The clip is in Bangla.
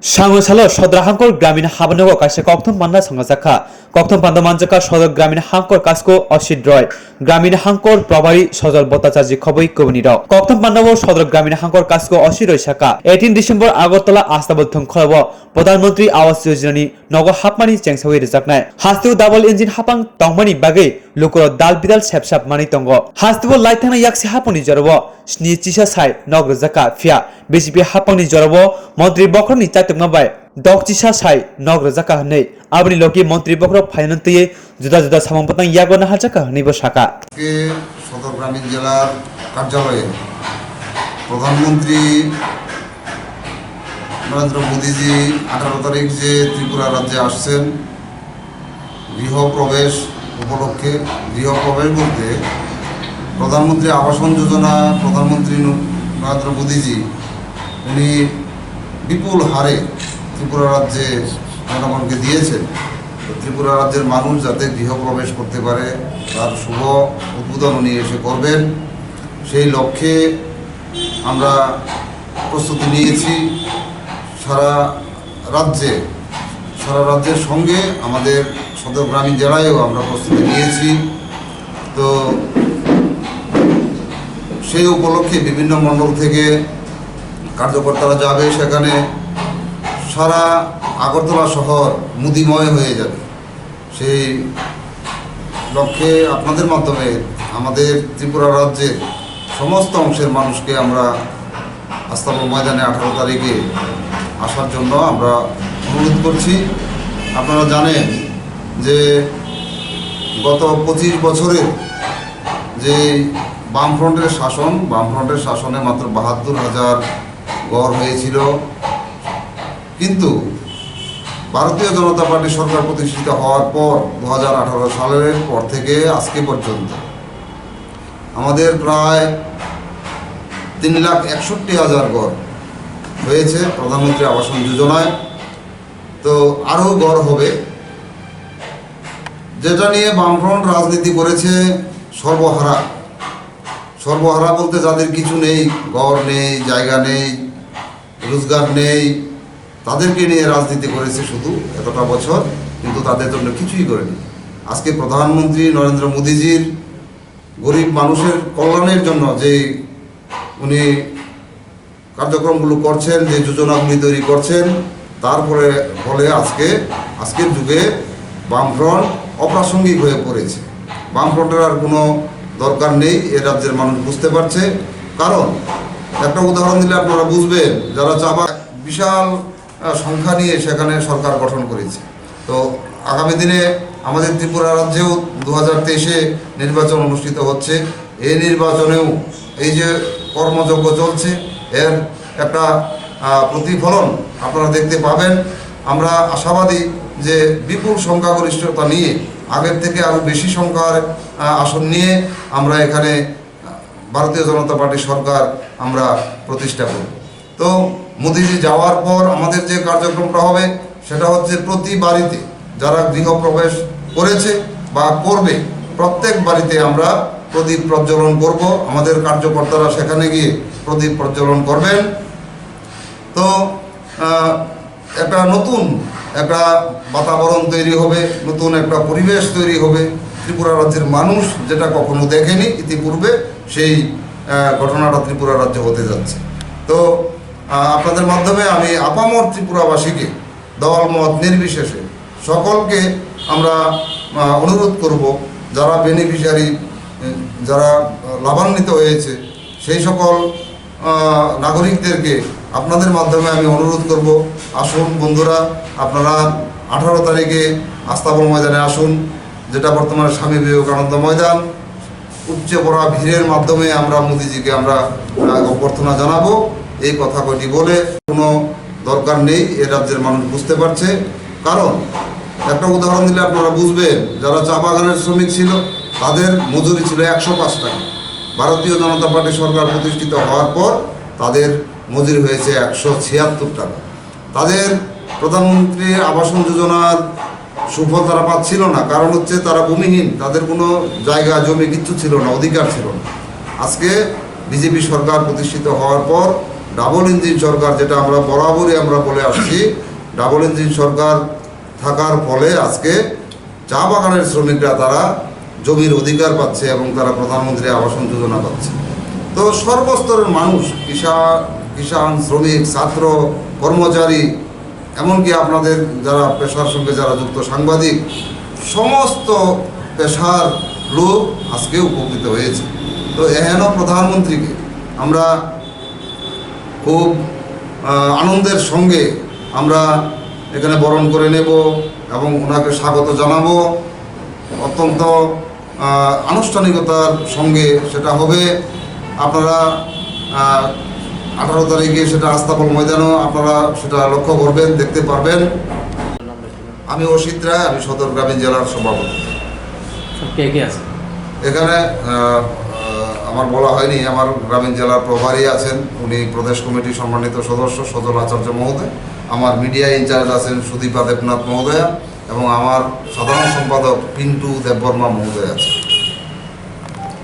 Sangosalo Sodra Hankor Gramin Habanogo Kasha Kokton Manda Sangasaka Kokton Pandamanjaka Sodor Gramin Hankor Kasko Oshidroy Gramin Hankor Probari Sodor Botachaji Koboi Kobuniro Kokton Pandavo Sodor Gramin Hankor Kasko Oshiroi Shaka 18 December Agotala Astabul Thongkhobo Pradhanmantri Awas Yojana Nogo Hapmani Chengsawi Rejaknai Hastu double engine Hapang Tongmani Bagai Lukoro Dal Bidal Shepshap Mani Tongo Hastu Laitana Yaksi Haponi Jarabo Sni Chisha Sai Nog Zaka Fia BJP Hapani Jarabo Montri Bokroni Chatumgabai Dok Chisha Sai Nog Zaka Nei Abni Loki Montri Bokro Finante Juda Juda Samampatang Yago Nahachaka Nibo Shaka সদর গ্রামীণ জেলার কার্যালয়ে প্রধানমন্ত্রী নরেন্দ্র মোদীজি 18 তারিখ যে ত্রিপুরা রাজ্যে আসছেন গৃহপ্রবেশ উপলক্ষে গৃহপ্রবেশ বলতে প্রধানমন্ত্রী আবাসন যোজনা প্রধানমন্ত্রী নরেন্দ্র মোদীজি উনি বিপুল হারে ত্রিপুরা রাজ্যে জনগণকে দিয়েছেন ত্রিপুরা রাজ্যের মানুষ যাতে গৃহপ্রবেশ করতে পারে তার শুভ উদ্বোধন উনি এসে করবেন সেই লক্ষ্যে আমরা প্রস্তুতি নিয়েছি সারা রাজ্যের সঙ্গে আমাদের সদর গ্রামীণ জেলায়ও আমরা প্রস্তুতি নিয়েছি তো সেই উপলক্ষে বিভিন্ন মণ্ডল থেকে কার্যকর্তারা যাবে সেখানে সারা আগরতলা শহর মুদিময় হয়ে যাবে সেই লক্ষ্যে আপনাদের মাধ্যমে আমাদের ত্রিপুরা রাজ্যের সমস্ত অংশের মানুষকে আমরা আস্তাবল ময়দানে 18 তারিখে আসার জন্য আমরা অনুরোধ করছি আপনারা জানেন যে গত 25 বছরের যে বামফ্রন্টের শাসনে মাত্র 72,000 গড় হয়েছিল কিন্তু ভারতীয় জনতা পার্টি সরকার প্রতিষ্ঠিত হওয়ার পর 2018 সালের পর থেকে আজকে পর্যন্ত আমাদের প্রায় 3,61,000 গড় হয়েছে প্রধানমন্ত্রী আবাসন যোজনায় তো আরও গড় হবে যেটা নিয়ে বামফ্রন্ট রাজনীতি করেছে সর্বহারা বলতে যাদের কিছু নেই গড় নেই জায়গা নেই রোজগার নেই তাদেরকে নিয়ে রাজনীতি করেছে শুধু এতটা বছর কিন্তু তাদের জন্য কিছুই করেনি আজকে প্রধানমন্ত্রী নরেন্দ্র মোদীজির গরিব মানুষের কল্যাণের জন্য যে উনি কার্যক্রমগুলো করছেন যে যোজনাগুলি তৈরি করছেন তারপরে ফলে আজকের যুগে বামফ্রন্ট অপ্রাসঙ্গিক হয়ে পড়েছে বামফ্রন্টের আর কোনো দরকার নেই এ রাজ্যের মানুষ বুঝতে পারছে কারণ একটা উদাহরণ দিলে আপনারা বুঝবেন যারা চাবাক বিশাল সংখ্যা নিয়ে সেখানে সরকার গঠন করেছে তো আগামী দিনে আমাদের ত্রিপুরা রাজ্যেও 2023-এ নির্বাচন অনুষ্ঠিত হচ্ছে এই নির্বাচনেও এই যে কর্মযজ্ঞ চলছে এর একটা প্রতিফলন আপনারা দেখতে পাবেন আমরা আশাবাদী যে বিপুল সংখ্যাগরিষ্ঠতা নিয়ে আগের থেকে আরও বেশি সংখ্যার আসন নিয়ে আমরা এখানে ভারতীয় জনতা পার্টি সরকার আমরা প্রতিষ্ঠা করব তো মোদীজি যাওয়ার পর আমাদের যে কার্যক্রমটা হবে সেটা হচ্ছে প্রতি বাড়িতে যারা গৃহপ্রবেশ করেছে বা করবে প্রত্যেক বাড়িতে আমরা প্রদীপ প্রজ্বলন করব আমাদের কার্যকর্তারা সেখানে গিয়ে প্রদীপ প্রজ্বলন করবেন তো নতুন একটা বাতাবরণ তৈরি হবে নতুন একটা পরিবেশ তৈরি হবে ত্রিপুরা রাজ্যের মানুষ যেটা কখনো দেখেনি ইতিপূর্বে সেই ঘটনাটা ত্রিপুরা রাজ্যে হতে যাচ্ছে তো আপনাদের মাধ্যমে আমি আপামর ত্রিপুরাবাসীকে দলমত নির্বিশেষে সকলকে আমরা অনুরোধ করব যারা বেনিফিশিয়ারি যারা লাভান্বিত হয়েছে সেই সকল নাগরিকদেরকে আপনাদের মাধ্যমে আমি অনুরোধ করব আসুন বন্ধুরা আপনারা 18 তারিখে আস্তাবল ময়দানে আসুন যেটা বর্তমানে স্বামী বিবেকানন্দ ময়দান উপচে পড়া ভিড়ের মাধ্যমে আমরা মোদীজিকে আমরা অভ্যর্থনা জানাবো এই কথা কটি বলে কোনো দরকার নেই এ রাজ্যের মানুষ বুঝতে পারছে কারণ একটা উদাহরণ দিলে আপনারা বুঝবেন যারা চা বাগানের শ্রমিক ছিল তাদের মজুরি ছিল 105 টাকা ভারতীয় জনতা পার্টি সরকার প্রতিষ্ঠিত হওয়ার পর তাদের মজুরি হয়েছে 176 টাকা তাদের প্রধানমন্ত্রী আবাসন যোজনার সুফল তারা পাচ্ছিল না কারণ হচ্ছে তারা ভূমিহীন তাদের কোনো জায়গা জমি কিচ্ছু ছিল না অধিকার ছিল না আজকে বিজেপি সরকার প্রতিষ্ঠিত হওয়ার পর ডাবল ইঞ্জিন সরকার, যেটা আমরা বরাবরই আমরা বলে আসছি, ডাবল ইঞ্জিন সরকার থাকার ফলে আজকে চা বাগানের শ্রমিকরা তারা জমির অধিকার পাচ্ছে এবং তারা প্রধানমন্ত্রী আবাসন যোজনা পাচ্ছে। তো সর্বস্তরের মানুষ, কিষাণ, শ্রমিক, ছাত্র, কর্মচারী, এমনকি আপনাদের যারা পেশার সঙ্গে যারা যুক্ত, সাংবাদিক, সমস্ত পেশার লোক আজকে উপকৃত হয়েছে। তো এহেন প্রধানমন্ত্রীকে আমরা খুব আনন্দের সঙ্গে আমরা এখানে বরণ করে নেব এবং ওনাকে স্বাগত জানাবো। অত্যন্ত আনুষ্ঠানিকতার সঙ্গে সেটা হবে। আপনারা 18 তারিখে সেটা আস্তাবল ময়দানও আপনারা সেটা লক্ষ্য করবেন, দেখতে পারবেন। আমি অসিত রায়, আমি সদর গ্রামীণ জেলার সভাপতি। কে কে আছে এখানে আমার বলা হয়নি, আমার গ্রামীণ জেলার প্রভারী আছেন, উনি প্রদেশ কমিটির সম্মানিত সদস্য সজল আচার্য মহোদয়। আমার মিডিয়া ইনচার্জ আছেন সুদীপা দেবনাথ মহোদয়া এবং আমার সাধারণ সম্পাদক পিন্টু দেববর্মা মহোদয় আছে।